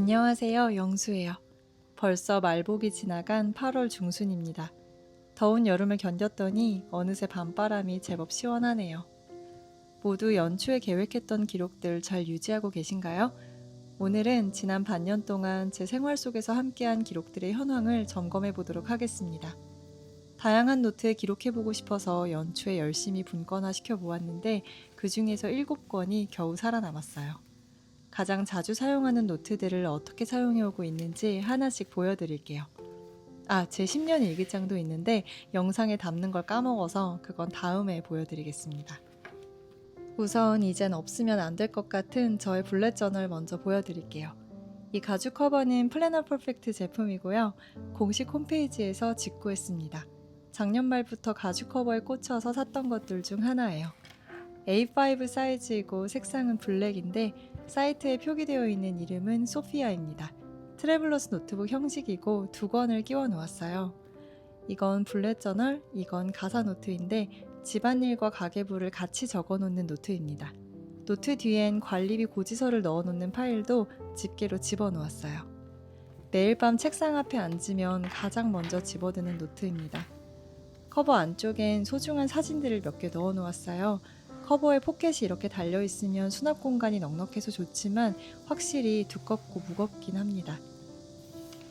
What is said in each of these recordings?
안녕하세요, 영수예요. 벌써 말복이 지나간 8월 중순입니다. 더운 여름을 견뎠더니 어느새 밤바람이 제법 시원하네요. 모두 연초에 계획했던 기록들 잘 유지하고 계신가요? 오늘은 지난 반년 동안 제 생활 속에서 함께한 기록들의 현황을 점검해 보도록 하겠습니다. 다양한 노트에 기록해보고 싶어서 연초에 열심히 분권화 시켜보았는데 그 중에서 7권이 겨우 살아남았어요. 가장 자주 사용하는 노트들을 어떻게 사용해오고 있는지 하나씩 보여드릴게요. 제 10년 일기장도 있는데 영상에 담는 걸 까먹어서 그건 다음에 보여드리겠습니다. 우선 이젠 없으면 안 될 것 같은 저의 블랙 저널 먼저 보여드릴게요. 이 가죽 커버는 플래너 퍼펙트 제품이고요. 공식 홈페이지에서 직구했습니다. 작년 말부터 가죽 커버에 꽂혀서 샀던 것들 중 하나예요. A5 사이즈이고 색상은 블랙인데 사이트에 표기되어 있는 이름은 소피아입니다. 트래블러스 노트북 형식이고 2권을 끼워 놓았어요. 이건 블랙 저널, 이건 가사 노트인데 집안일과 가계부를 같이 적어 놓는 노트입니다. 노트 뒤엔 관리비 고지서를 넣어 놓는 파일도 집게로 집어 놓았어요. 매일 밤 책상 앞에 앉으면 가장 먼저 집어드는 노트입니다. 커버 안쪽엔 소중한 사진들을 몇 개 넣어 놓았어요. 커버에 포켓이 이렇게 달려있으면 수납 공간이 넉넉해서 좋지만 확실히 두껍고 무겁긴 합니다.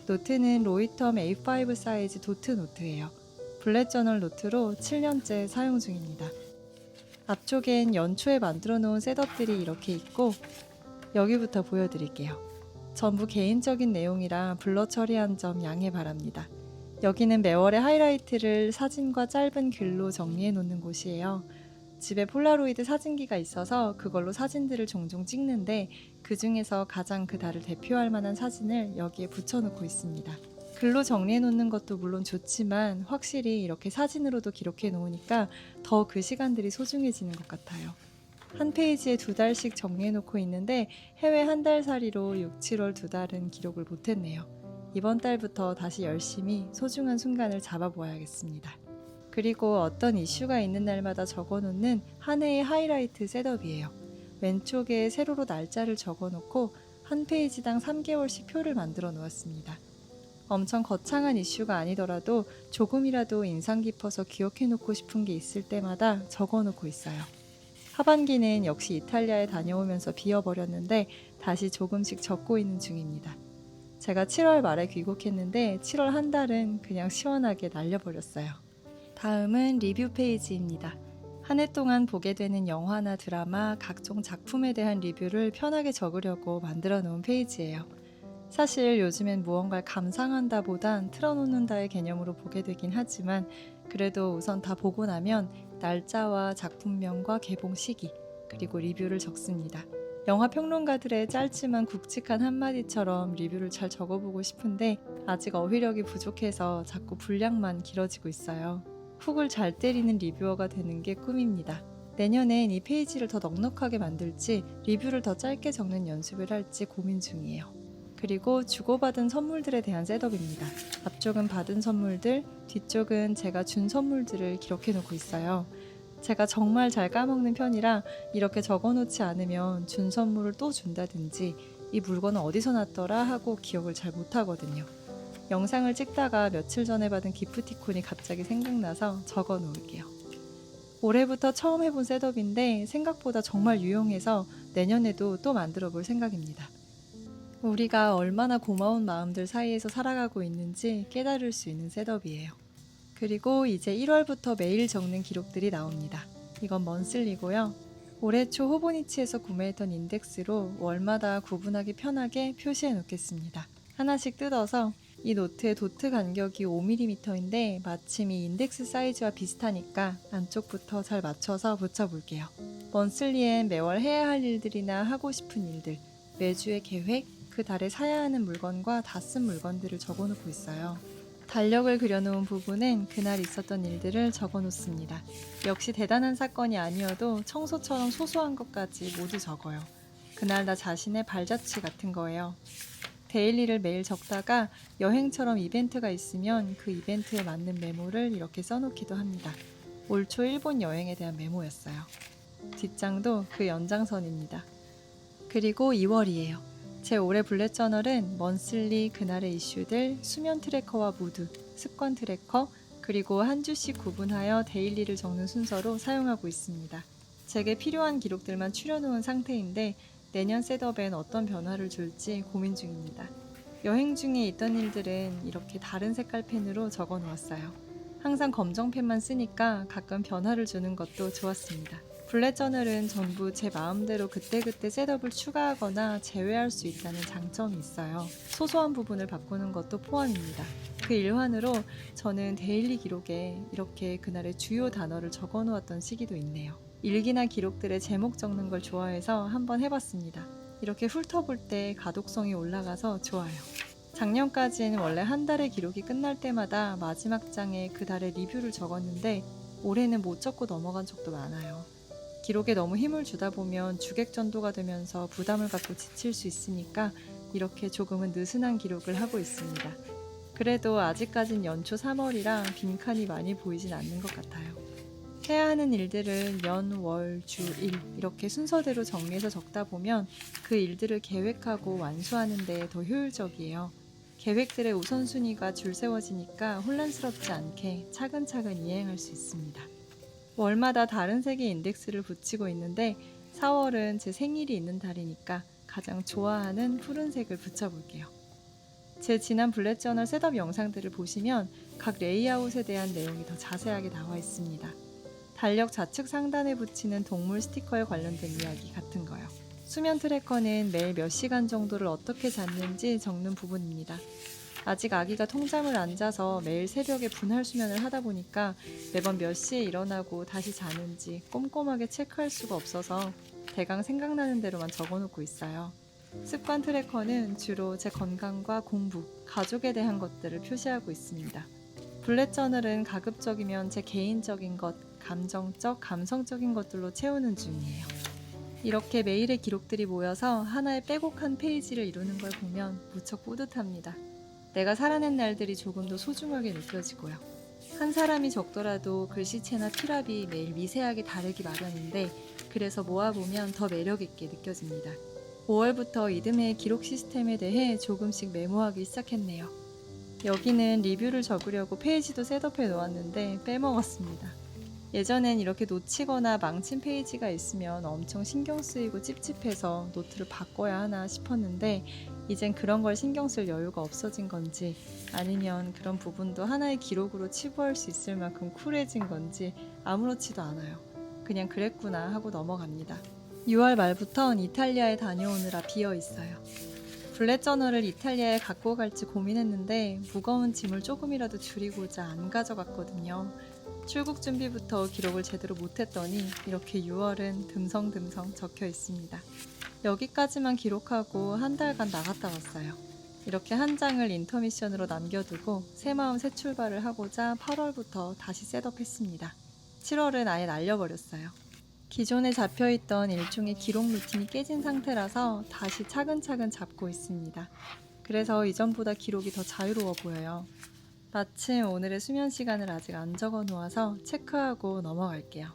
노트는 로이텀 A5 사이즈 도트 노트예요. 블랙 저널 노트로 7년째 사용 중입니다. 앞쪽엔 연초에 만들어 놓은 셋업들이 이렇게 있고 여기부터 보여드릴게요. 전부 개인적인 내용이라 블러 처리한 점 양해 바랍니다. 여기는 매월의 하이라이트를 사진과 짧은 글로 정리해 놓는 곳이에요. 집에 폴라로이드 사진기가 있어서 그걸로 사진들을 종종 찍는데 그 중에서 가장 그 달을 대표할 만한 사진을 여기에 붙여놓고 있습니다. 글로 정리해 놓는 것도 물론 좋지만 확실히 이렇게 사진으로도 기록해 놓으니까 더 그 시간들이 소중해지는 것 같아요. 한 페이지에 2달씩 정리해 놓고 있는데 해외 한 달살이로 6, 7월 2달은 기록을 못했네요. 이번 달부터 다시 열심히 소중한 순간을 잡아보아야겠습니다. 그리고 어떤 이슈가 있는 날마다 적어놓는 한 해의 하이라이트 셋업이에요. 왼쪽에 세로로 날짜를 적어놓고 한 페이지당 3개월씩 표를 만들어 놓았습니다. 엄청 거창한 이슈가 아니더라도 조금이라도 인상 깊어서 기억해놓고 싶은 게 있을 때마다 적어놓고 있어요. 하반기는 역시 이탈리아에 다녀오면서 비워버렸는데 다시 조금씩 적고 있는 중입니다. 제가 7월 말에 귀국했는데 7월 한 달은 그냥 시원하게 날려버렸어요. 다음은 리뷰 페이지입니다. 한 해 동안 보게 되는 영화나 드라마, 각종 작품에 대한 리뷰를 편하게 적으려고 만들어 놓은 페이지예요. 사실 요즘엔 무언가를 감상한다 보단 틀어놓는다의 개념으로 보게 되긴 하지만 그래도 우선 다 보고 나면 날짜와 작품명과 개봉 시기, 그리고 리뷰를 적습니다. 영화 평론가들의 짧지만 굵직한 한마디처럼 리뷰를 잘 적어보고 싶은데 아직 어휘력이 부족해서 자꾸 분량만 길어지고 있어요. 훅을 잘 때리는 리뷰어가 되는 게 꿈입니다. 내년엔 이 페이지를 더 넉넉하게 만들지 리뷰를 더 짧게 적는 연습을 할지 고민 중이에요. 그리고 주고받은 선물들에 대한 셋업입니다. 앞쪽은 받은 선물들, 뒤쪽은 제가 준 선물들을 기록해 놓고 있어요. 제가 정말 잘 까먹는 편이라 이렇게 적어놓지 않으면 준 선물을 또 준다든지 이 물건은 어디서 났더라 하고 기억을 잘 못하거든요. 영상을 찍다가 며칠 전에 받은 기프티콘이 갑자기 생각나서 적어 놓을게요. 올해부터 처음 해본 셋업인데 생각보다 정말 유용해서 내년에도 또 만들어 볼 생각입니다. 우리가 얼마나 고마운 마음들 사이에서 살아가고 있는지 깨달을 수 있는 셋업이에요. 그리고 이제 1월부터 매일 적는 기록들이 나옵니다. 이건 먼슬리고요. 올해 초 호보니치에서 구매했던 인덱스로 월마다 구분하기 편하게 표시해 놓겠습니다. 하나씩 뜯어서 이 노트의 도트 간격이 5mm인데 마침 이 인덱스 사이즈와 비슷하니까 안쪽부터 잘 맞춰서 붙여볼게요. 먼슬리엔 매월 해야 할 일들이나 하고 싶은 일들, 매주의 계획, 그 달에 사야 하는 물건과 다 쓴 물건들을 적어놓고 있어요. 달력을 그려놓은 부분엔 그날 있었던 일들을 적어놓습니다. 역시 대단한 사건이 아니어도 청소처럼 소소한 것까지 모두 적어요. 그날 나 자신의 발자취 같은 거예요. 데일리를 매일 적다가 여행처럼 이벤트가 있으면 그 이벤트에 맞는 메모를 이렇게 써놓기도 합니다. 올 초 일본 여행에 대한 메모였어요. 뒷장도 그 연장선입니다. 그리고 2월이에요. 제 올해 블랙 저널은 먼슬리 그날의 이슈들, 수면 트래커와 무드, 습관 트래커, 그리고 한 주씩 구분하여 데일리를 적는 순서로 사용하고 있습니다. 제게 필요한 기록들만 추려놓은 상태인데 내년 셋업엔 어떤 변화를 줄지 고민 중입니다. 여행 중에 있던 일들은 이렇게 다른 색깔 펜으로 적어 놓았어요. 항상 검정 펜만 쓰니까 가끔 변화를 주는 것도 좋았습니다. 블랙 저널은 전부 제 마음대로 그때그때 셋업을 추가하거나 제외할 수 있다는 장점이 있어요. 소소한 부분을 바꾸는 것도 포함입니다. 그 일환으로 저는 데일리 기록에 이렇게 그날의 주요 단어를 적어 놓았던 시기도 있네요. 일기나 기록들의 제목 적는 걸 좋아해서 한번 해봤습니다. 이렇게 훑어볼 때 가독성이 올라가서 좋아요. 작년까지는 원래 한 달의 기록이 끝날 때마다 마지막 장에 그 달의 리뷰를 적었는데 올해는 못 적고 넘어간 적도 많아요. 기록에 너무 힘을 주다 보면 주객전도가 되면서 부담을 갖고 지칠 수 있으니까 이렇게 조금은 느슨한 기록을 하고 있습니다. 그래도 아직까진 연초 3월이라 빈칸이 많이 보이진 않는 것 같아요. 해야 하는 일들을 연, 월, 주, 일 이렇게 순서대로 정리해서 적다 보면 그 일들을 계획하고 완수하는 데 더 효율적이에요. 계획들의 우선순위가 줄 세워지니까 혼란스럽지 않게 차근차근 이행할 수 있습니다. 월마다 다른 색의 인덱스를 붙이고 있는데 4월은 제 생일이 있는 달이니까 가장 좋아하는 푸른색을 붙여볼게요. 제 지난 블랙 저널 셋업 영상들을 보시면 각 레이아웃에 대한 내용이 더 자세하게 나와 있습니다. 달력 좌측 상단에 붙이는 동물 스티커에 관련된 이야기 같은 거요. 수면 트래커는 매일 몇 시간 정도를 어떻게 잤는지 적는 부분입니다. 아직 아기가 통잠을 안 자서 매일 새벽에 분할 수면을 하다 보니까 매번 몇 시에 일어나고 다시 자는지 꼼꼼하게 체크할 수가 없어서 대강 생각나는 대로만 적어놓고 있어요. 습관 트래커는 주로 제 건강과 공부, 가족에 대한 것들을 표시하고 있습니다. 블랙 저널은 가급적이면 제 개인적인 것, 감정적, 감성적인 것들로 채우는 중이에요. 이렇게 매일의 기록들이 모여서 하나의 빼곡한 페이지를 이루는 걸 보면 무척 뿌듯합니다. 내가 살아낸 날들이 조금 더 소중하게 느껴지고요. 한 사람이 적더라도 글씨체나 필압이 매일 미세하게 다르기 마련인데 그래서 모아보면 더 매력있게 느껴집니다. 5월부터 이듬해의 기록 시스템에 대해 조금씩 메모하기 시작했네요. 여기는 리뷰를 적으려고 페이지도 셋업해 놓았는데 빼먹었습니다. 예전엔 이렇게 놓치거나 망친 페이지가 있으면 엄청 신경 쓰이고 찝찝해서 노트를 바꿔야 하나 싶었는데 이젠 그런 걸 신경 쓸 여유가 없어진 건지 아니면 그런 부분도 하나의 기록으로 치부할 수 있을 만큼 쿨해진 건지 아무렇지도 않아요. 그냥 그랬구나 하고 넘어갑니다. 6월 말부턴 이탈리아에 다녀오느라 비어 있어요. 블랙 저널을 이탈리아에 갖고 갈지 고민했는데 무거운 짐을 조금이라도 줄이고자 안 가져갔거든요. 출국 준비부터 기록을 제대로 못했더니 이렇게 6월은 듬성듬성 적혀 있습니다. 여기까지만 기록하고 한 달간 나갔다 왔어요. 이렇게 한 장을 인터미션으로 남겨두고 새 마음 새 출발을 하고자 8월부터 다시 셋업했습니다. 7월은 아예 날려버렸어요. 기존에 잡혀있던 일종의 기록 루틴이 깨진 상태라서 다시 차근차근 잡고 있습니다. 그래서 이전보다 기록이 더 자유로워 보여요. 마침 오늘의 수면 시간을 아직 안 적어 놓아서 체크하고 넘어갈게요.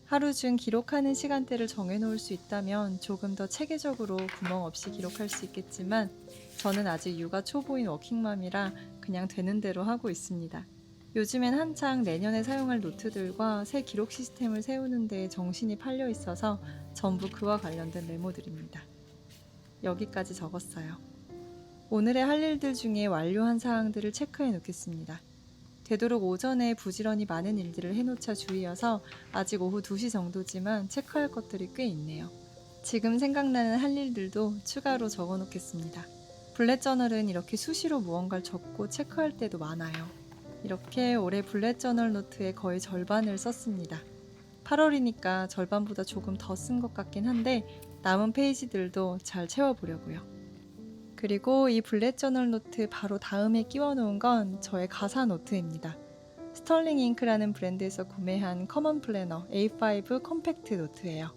하루 중 기록하는 시간대를 정해놓을 수 있다면 조금 더 체계적으로 구멍 없이 기록할 수 있겠지만 저는 아직 육아 초보인 워킹맘이라 그냥 되는 대로 하고 있습니다. 요즘엔 한창 내년에 사용할 노트들과 새 기록 시스템을 세우는 데 정신이 팔려 있어서 전부 그와 관련된 메모들입니다. 여기까지 적었어요. 오늘의 할 일들 중에 완료한 사항들을 체크해 놓겠습니다. 되도록 오전에 부지런히 많은 일들을 해놓자 주의여서 아직 오후 2시 정도지만 체크할 것들이 꽤 있네요. 지금 생각나는 할 일들도 추가로 적어 놓겠습니다. 블랙 저널은 이렇게 수시로 무언가를 적고 체크할 때도 많아요. 이렇게 올해 블랙 저널 노트의 거의 절반을 썼습니다. 8월이니까 절반보다 조금 더 쓴 것 같긴 한데 남은 페이지들도 잘 채워보려고요. 그리고 이 블랙 저널 노트 바로 다음에 끼워놓은 건 저의 가사 노트입니다. 스털링 잉크라는 브랜드에서 구매한 커먼 플래너 A5 컴팩트 노트예요.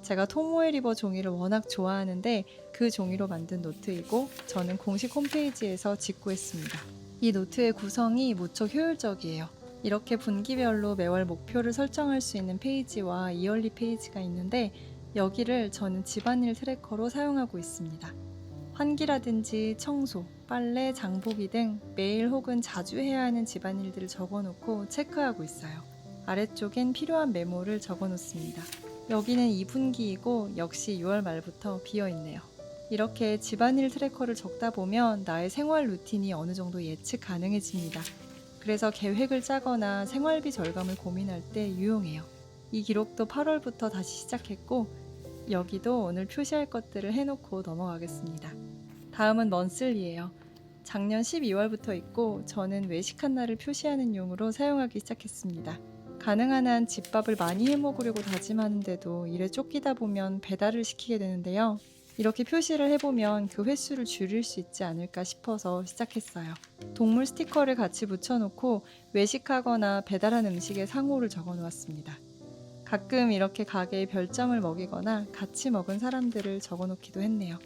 제가 토모에 리버 종이를 워낙 좋아하는데 그 종이로 만든 노트이고 저는 공식 홈페이지에서 직구했습니다. 이 노트의 구성이 무척 효율적이에요. 이렇게 분기별로 매월 목표를 설정할 수 있는 페이지와 이얼리 페이지가 있는데 여기를 저는 집안일 트래커로 사용하고 있습니다. 환기라든지 청소, 빨래, 장보기 등 매일 혹은 자주 해야 하는 집안일들을 적어놓고 체크하고 있어요. 아래쪽엔 필요한 메모를 적어놓습니다. 여기는 2분기이고 역시 6월 말부터 비어있네요. 이렇게 집안일 트래커를 적다 보면 나의 생활 루틴이 어느 정도 예측 가능해집니다. 그래서 계획을 짜거나 생활비 절감을 고민할 때 유용해요. 이 기록도 8월부터 다시 시작했고 여기도 오늘 표시할 것들을 해놓고 넘어가겠습니다. 다음은 먼슬리예요. 작년 12월부터 있고 저는 외식한 날을 표시하는 용으로 사용하기 시작했습니다. 가능한 한 집밥을 많이 해먹으려고 다짐하는데도 일에 쫓기다 보면 배달을 시키게 되는데요. 이렇게 표시를 해보면 그 횟수를 줄일 수 있지 않을까 싶어서 시작했어요. 동물 스티커를 같이 붙여놓고 외식하거나 배달한 음식의 상호를 적어놓았습니다. 가끔 이렇게 가게에 별점을 먹이거나 같이 먹은 사람들을 적어놓기도 했네요.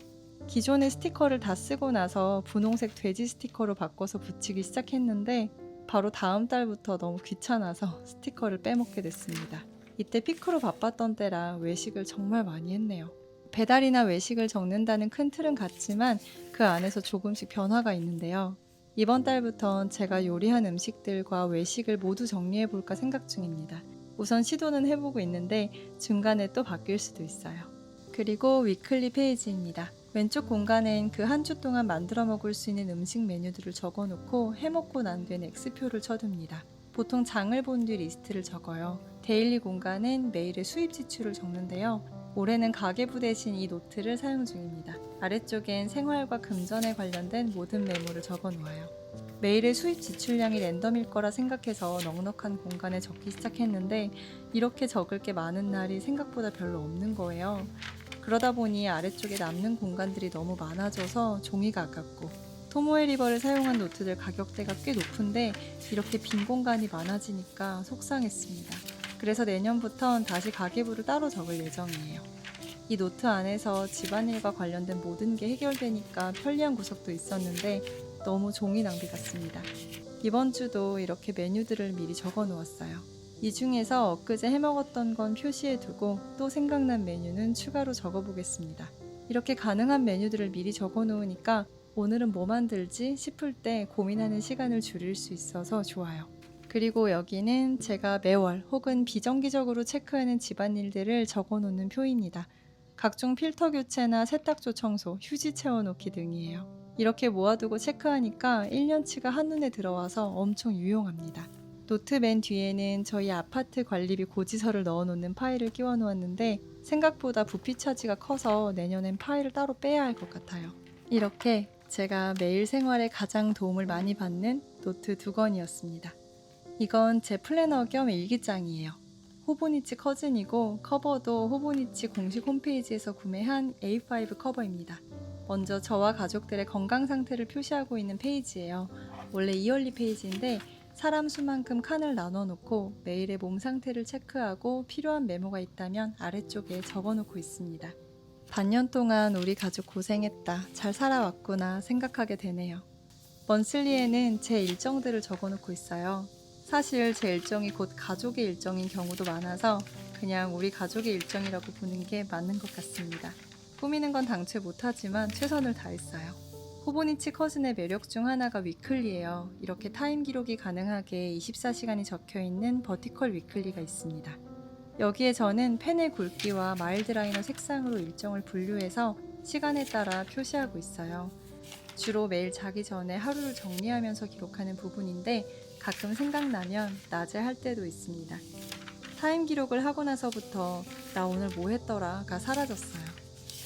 기존의 스티커를 다 쓰고 나서 분홍색 돼지 스티커로 바꿔서 붙이기 시작했는데 바로 다음 달부터 너무 귀찮아서 스티커를 빼먹게 됐습니다. 이때 피크로 바빴던 때라 외식을 정말 많이 했네요. 배달이나 외식을 적는다는 큰 틀은 같지만 그 안에서 조금씩 변화가 있는데요. 이번 달부턴 제가 요리한 음식들과 외식을 모두 정리해볼까 생각 중입니다. 우선 시도는 해보고 있는데 중간에 또 바뀔 수도 있어요. 그리고 위클리 페이지입니다. 왼쪽 공간엔 그 한 주 동안 만들어 먹을 수 있는 음식 메뉴들을 적어놓고 해먹고 난 뒤엔 X표를 쳐둡니다. 보통 장을 본 뒤 리스트를 적어요. 데일리 공간엔 매일의 수입 지출을 적는데요. 올해는 가계부 대신 이 노트를 사용 중입니다. 아래쪽엔 생활과 금전에 관련된 모든 메모를 적어놓아요. 매일의 수입 지출량이 랜덤일 거라 생각해서 넉넉한 공간에 적기 시작했는데 이렇게 적을 게 많은 날이 생각보다 별로 없는 거예요. 그러다 보니 아래쪽에 남는 공간들이 너무 많아져서 종이가 아깝고 토모에 리버를 사용한 노트들 가격대가 꽤 높은데 이렇게 빈 공간이 많아지니까 속상했습니다. 그래서 내년부턴 다시 가계부를 따로 적을 예정이에요. 이 노트 안에서 집안일과 관련된 모든 게 해결되니까 편리한 구석도 있었는데 너무 종이 낭비 같습니다. 이번 주도 이렇게 메뉴들을 미리 적어 놓았어요. 이 중에서 엊그제 해먹었던 건 표시해 두고 또 생각난 메뉴는 추가로 적어 보겠습니다. 이렇게 가능한 메뉴들을 미리 적어 놓으니까 오늘은 뭐 만들지 싶을 때 고민하는 시간을 줄일 수 있어서 좋아요. 그리고 여기는 제가 매월 혹은 비정기적으로 체크하는 집안일들을 적어 놓는 표입니다. 각종 필터 교체나 세탁조 청소, 휴지 채워놓기 등이에요. 이렇게 모아두고 체크하니까 1년치가 한눈에 들어와서 엄청 유용합니다. 노트 맨 뒤에는 저희 아파트 관리비 고지서를 넣어놓는 파일을 끼워 놓았는데 생각보다 부피 차지가 커서 내년엔 파일을 따로 빼야 할 것 같아요. 이렇게 제가 매일 생활에 가장 도움을 많이 받는 노트 2권이었습니다. 이건 제 플래너 겸 일기장이에요. 호보니치 커즌이고 커버도 호보니치 공식 홈페이지에서 구매한 A5 커버입니다. 먼저 저와 가족들의 건강 상태를 표시하고 있는 페이지예요. 원래 이얼리 페이지인데 사람 수만큼 칸을 나눠놓고 매일의 몸 상태를 체크하고 필요한 메모가 있다면 아래쪽에 적어놓고 있습니다. 반년 동안 우리 가족 고생했다, 잘 살아왔구나 생각하게 되네요. 먼슬리에는 제 일정들을 적어놓고 있어요. 사실 제 일정이 곧 가족의 일정인 경우도 많아서 그냥 우리 가족의 일정이라고 보는 게 맞는 것 같습니다. 꾸미는 건 당최 못하지만 최선을 다했어요. 호보니치 커즌의 매력 중 하나가 위클리예요. 이렇게 타임 기록이 가능하게 24시간이 적혀있는 버티컬 위클리가 있습니다. 여기에 저는 펜의 굵기와 마일드라이너 색상으로 일정을 분류해서 시간에 따라 표시하고 있어요. 주로 매일 자기 전에 하루를 정리하면서 기록하는 부분인데 가끔 생각나면 낮에 할 때도 있습니다. 타임 기록을 하고 나서부터 나 오늘 뭐 했더라가 사라졌어요.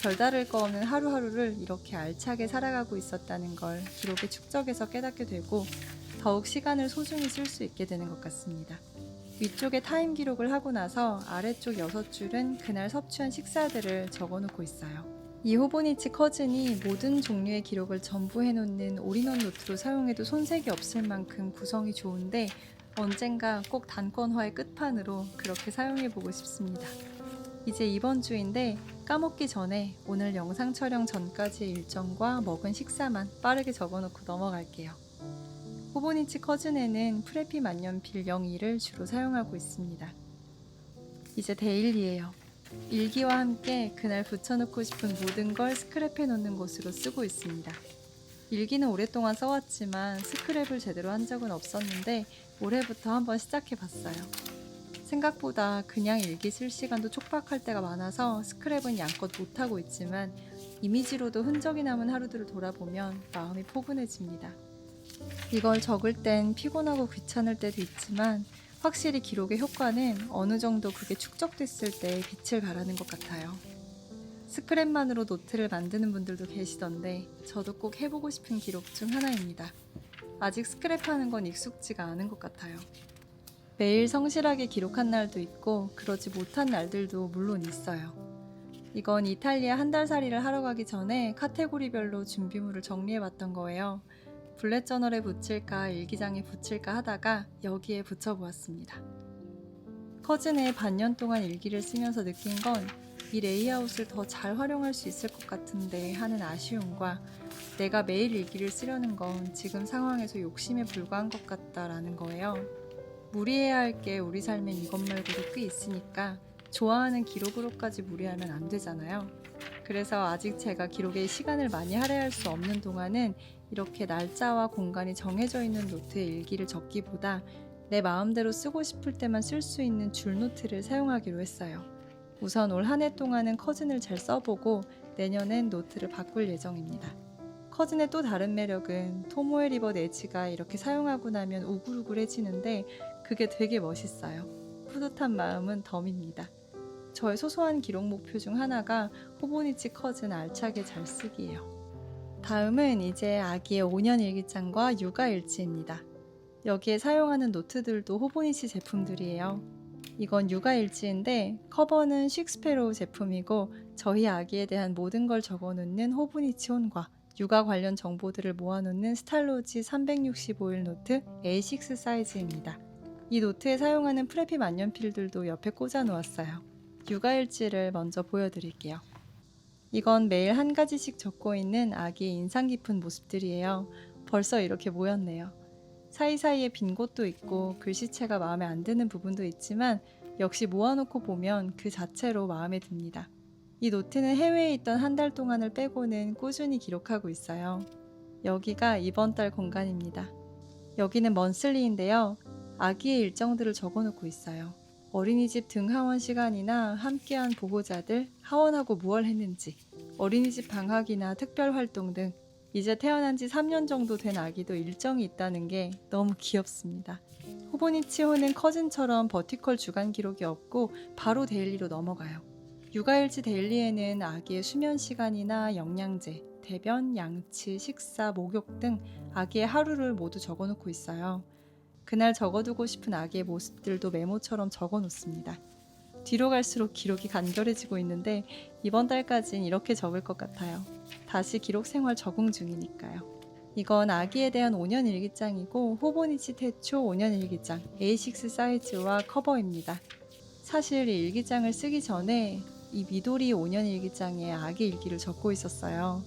별다를 거 없는 하루하루를 이렇게 알차게 살아가고 있었다는 걸 기록에 축적해서 깨닫게 되고 더욱 시간을 소중히 쓸 수 있게 되는 것 같습니다. 위쪽에 타임 기록을 하고 나서 아래쪽 6줄은 그날 섭취한 식사들을 적어놓고 있어요. 이 호보니치 커즌이 모든 종류의 기록을 전부 해놓는 올인원 노트로 사용해도 손색이 없을 만큼 구성이 좋은데 언젠가 꼭 단권화의 끝판으로 그렇게 사용해보고 싶습니다. 이제 이번 주인데 까먹기 전에 오늘 영상 촬영 전까지의 일정과 먹은 식사만 빠르게 적어놓고 넘어갈게요. 호보니치 커즌에는 프레피 만년필 02를 주로 사용하고 있습니다. 이제 데일리예요. 일기와 함께 그날 붙여놓고 싶은 모든 걸 스크랩해 놓는 곳으로 쓰고 있습니다. 일기는 오랫동안 써왔지만 스크랩을 제대로 한 적은 없었는데 올해부터 한번 시작해 봤어요. 생각보다 그냥 일기 쓸 시간도 촉박할 때가 많아서 스크랩은 양껏 못하고 있지만 이미지로도 흔적이 남은 하루들을 돌아보면 마음이 포근해집니다. 이걸 적을 땐 피곤하고 귀찮을 때도 있지만 확실히 기록의 효과는 어느 정도 그게 축적됐을 때 빛을 발하는 것 같아요. 스크랩만으로 노트를 만드는 분들도 계시던데 저도 꼭 해보고 싶은 기록 중 하나입니다. 아직 스크랩하는 건 익숙지가 않은 것 같아요. 매일 성실하게 기록한 날도 있고 그러지 못한 날들도 물론 있어요. 이건 이탈리아 한 달 살이를 하러 가기 전에 카테고리별로 준비물을 정리해봤던 거예요. 블렛 저널에 붙일까 일기장에 붙일까 하다가 여기에 붙여보았습니다. 커즌의 반년 동안 일기를 쓰면서 느낀 건 이 레이아웃을 더 잘 활용할 수 있을 것 같은데 하는 아쉬움과 내가 매일 일기를 쓰려는 건 지금 상황에서 욕심에 불과한 것 같다라는 거예요. 무리해야 할 게 우리 삶엔 이것 말고도 꽤 있으니까 좋아하는 기록으로까지 무리하면 안 되잖아요. 그래서 아직 제가 기록에 시간을 많이 할애할 수 없는 동안은 이렇게 날짜와 공간이 정해져 있는 노트에 일기를 적기보다 내 마음대로 쓰고 싶을 때만 쓸 수 있는 줄노트를 사용하기로 했어요. 우선 올 한 해 동안은 커즌을 잘 써보고 내년엔 노트를 바꿀 예정입니다. 커즌의 또 다른 매력은 토모에 리버 네지가 이렇게 사용하고 나면 우글우글해지는데 그게 되게 멋있어요. 뿌듯한 마음은 덤입니다. 저의 소소한 기록 목표 중 하나가 호보니치 커즌 알차게 잘 쓰기예요. 다음은 이제 아기의 5년 일기장과 육아 일지입니다. 여기에 사용하는 노트들도 호보니치 제품들이에요. 이건 육아 일지인데 커버는 씩스페로우 제품이고 저희 아기에 대한 모든 걸 적어놓는 호보니치 혼과 육아 관련 정보들을 모아놓는 스탈로지 365일 노트 A6 사이즈입니다. 이 노트에 사용하는 프레피 만년필들도 옆에 꽂아 놓았어요. 육아일지를 먼저 보여드릴게요. 이건 매일 한 가지씩 적고 있는 아기의 인상 깊은 모습들이에요. 벌써 이렇게 모였네요. 사이사이에 빈 곳도 있고 글씨체가 마음에 안 드는 부분도 있지만 역시 모아놓고 보면 그 자체로 마음에 듭니다. 이 노트는 해외에 있던 한 달 동안을 빼고는 꾸준히 기록하고 있어요. 여기가 이번 달 공간입니다. 여기는 먼슬리인데요. 아기의 일정들을 적어놓고 있어요. 어린이집 등하원 시간이나 함께한 보호자들, 하원하고 무얼 했는지, 어린이집 방학이나 특별 활동 등 이제 태어난 지 3년 정도 된 아기도 일정이 있다는 게 너무 귀엽습니다. 호보니치호는 커즌처럼 버티컬 주간 기록이 없고 바로 데일리로 넘어가요. 육아일지 데일리에는 아기의 수면 시간이나 영양제, 대변, 양치, 식사, 목욕 등 아기의 하루를 모두 적어놓고 있어요. 그날 적어두고 싶은 아기의 모습들도 메모처럼 적어놓습니다. 뒤로 갈수록 기록이 간결해지고 있는데 이번 달까진 이렇게 적을 것 같아요. 다시 기록 생활 적응 중이니까요. 이건 아기에 대한 5년 일기장이고 호보니치 태초 5년 일기장 A6 사이즈와 커버입니다. 사실 이 일기장을 쓰기 전에 이 미도리 5년 일기장에 아기 일기를 적고 있었어요.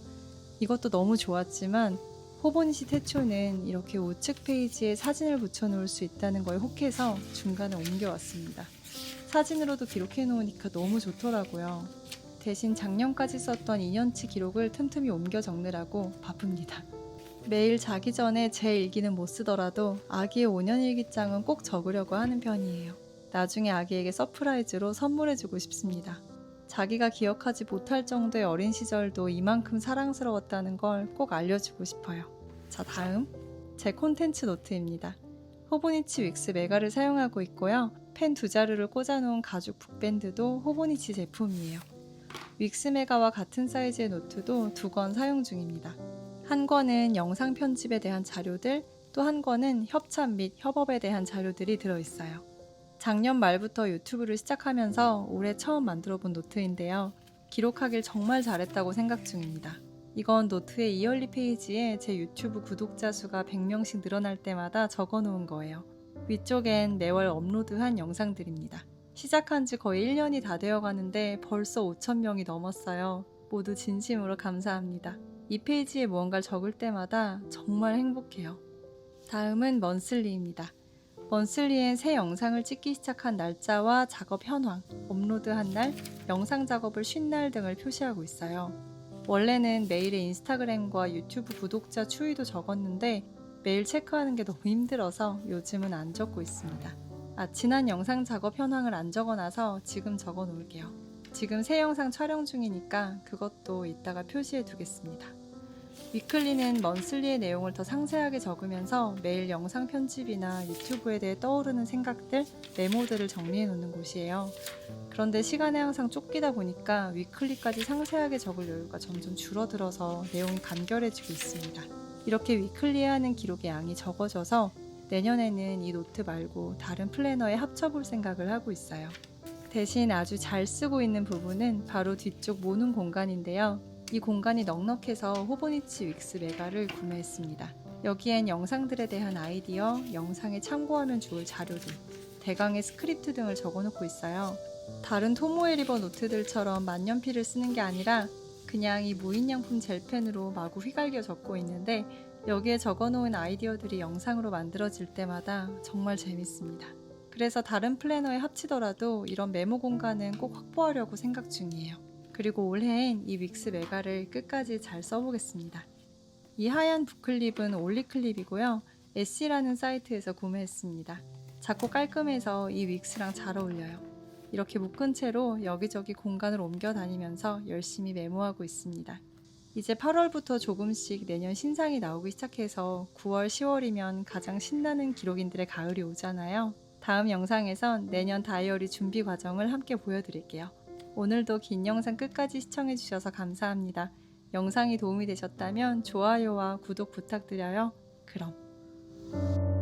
이것도 너무 좋았지만 호보니치 태초는 이렇게 우측 페이지에 사진을 붙여놓을 수 있다는 거에 혹해서 중간에 옮겨왔습니다. 사진으로도 기록해 놓으니까 너무 좋더라고요. 대신 작년까지 썼던 2년치 기록을 틈틈이 옮겨 적느라고 바쁩니다. 매일 자기 전에 제 일기는 못 쓰더라도 아기의 5년 일기장은 꼭 적으려고 하는 편이에요. 나중에 아기에게 서프라이즈로 선물해주고 싶습니다. 자기가 기억하지 못할 정도의 어린 시절도 이만큼 사랑스러웠다는 걸 꼭 알려주고 싶어요. 자, 다음 제 콘텐츠 노트입니다. 호보니치 윅스 메가를 사용하고 있고요. 펜 2자루를 꽂아놓은 가죽 북밴드도 호보니치 제품이에요. 윅스 메가와 같은 사이즈의 노트도 2권 사용 중입니다. 한 권은 영상 편집에 대한 자료들, 또 한 권은 협찬 및 협업에 대한 자료들이 들어있어요. 작년 말부터 유튜브를 시작하면서 올해 처음 만들어본 노트인데요. 기록하길 정말 잘했다고 생각 중입니다. 이건 노트의 이얼리 페이지에 제 유튜브 구독자 수가 100명씩 늘어날 때마다 적어놓은 거예요. 위쪽엔 매월 업로드한 영상들입니다. 시작한 지 거의 1년이 다 되어 가는데 벌써 5,000명이 넘었어요. 모두 진심으로 감사합니다. 이 페이지에 무언가를 적을 때마다 정말 행복해요. 다음은 먼슬리입니다. 먼슬리엔 새 영상을 찍기 시작한 날짜와 작업 현황, 업로드한 날, 영상 작업을 쉰 날 등을 표시하고 있어요. 원래는 매일의 인스타그램과 유튜브 구독자 추이도 적었는데 매일 체크하는 게 너무 힘들어서 요즘은 안 적고 있습니다. 지난 영상 작업 현황을 안 적어놔서 지금 적어 놓을게요. 지금 새 영상 촬영 중이니까 그것도 이따가 표시해 두겠습니다. 위클리는 먼슬리의 내용을 더 상세하게 적으면서 매일 영상 편집이나 유튜브에 대해 떠오르는 생각들, 메모들을 정리해 놓는 곳이에요. 그런데 시간에 항상 쫓기다 보니까 위클리까지 상세하게 적을 여유가 점점 줄어들어서 내용이 간결해지고 있습니다. 이렇게 위클리에 하는 기록의 양이 적어져서 내년에는 이 노트 말고 다른 플래너에 합쳐볼 생각을 하고 있어요. 대신 아주 잘 쓰고 있는 부분은 바로 뒤쪽 모는 공간인데요. 이 공간이 넉넉해서 호보니치 윅스 메가를 구매했습니다. 여기엔 영상들에 대한 아이디어, 영상에 참고하면 좋을 자료들, 대강의 스크립트 등을 적어놓고 있어요. 다른 토모에 리버 노트들처럼 만년필을 쓰는 게 아니라 그냥 이 무인양품 젤펜으로 마구 휘갈겨 적고 있는데 여기에 적어놓은 아이디어들이 영상으로 만들어질 때마다 정말 재밌습니다. 그래서 다른 플래너에 합치더라도 이런 메모 공간은 꼭 확보하려고 생각 중이에요. 그리고 올해엔 이 윅스 메가를 끝까지 잘 써보겠습니다. 이 하얀 붓클립은 올리클립이고요. 에시라는 사이트에서 구매했습니다. 작고 깔끔해서 이 윅스랑 잘 어울려요. 이렇게 묶은 채로 여기저기 공간을 옮겨 다니면서 열심히 메모하고 있습니다. 이제 8월부터 조금씩 내년 신상이 나오기 시작해서 9월, 10월이면 가장 신나는 기록인들의 가을이 오잖아요. 다음 영상에선 내년 다이어리 준비 과정을 함께 보여드릴게요. 오늘도 긴 영상 끝까지 시청해주셔서 감사합니다. 영상이 도움이 되셨다면 좋아요와 구독 부탁드려요. 그럼.